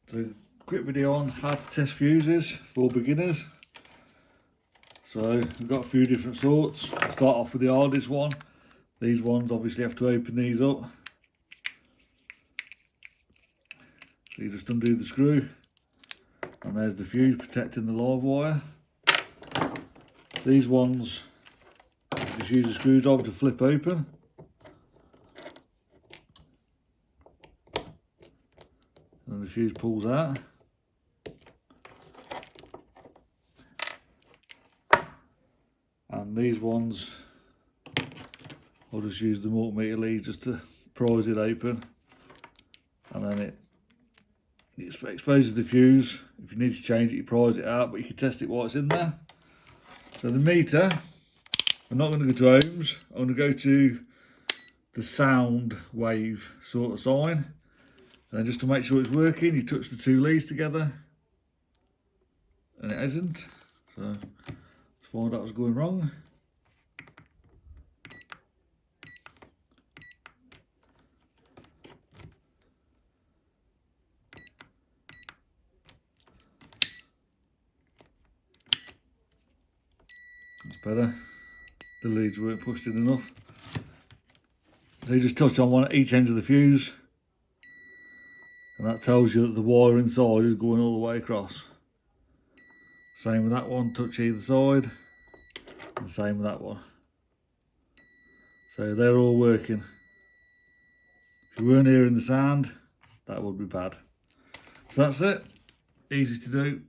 So, quick video on how to test fuses for beginners. So we've got a few different sorts. I'll start off with the hardest one. These ones obviously have to open these up. So you just undo the screw, and there's the fuse protecting the live wire. These ones, just use a screwdriver to flip open. And the fuse pulls out. And these ones, I'll just use the multimeter lead just to prise it open, and then it exposes the fuse. If you need to change it, you prise it out, but you can test it while it's in there. So the meter, I'm not going to go to ohms, I'm going to go to the sound wave sort of sign. And then just to make sure it's working, you touch the two leads together, and it isn't. So let's find out what's going wrong. That's better. The leads weren't pushed in enough. So you just touch on one at each end of the fuse, and that tells you that the wire inside is going all the way across. Same with that one, touch either side, and same with that one. So they're all working. If you weren't hearing the sound, that would be bad. So that's it, easy to do.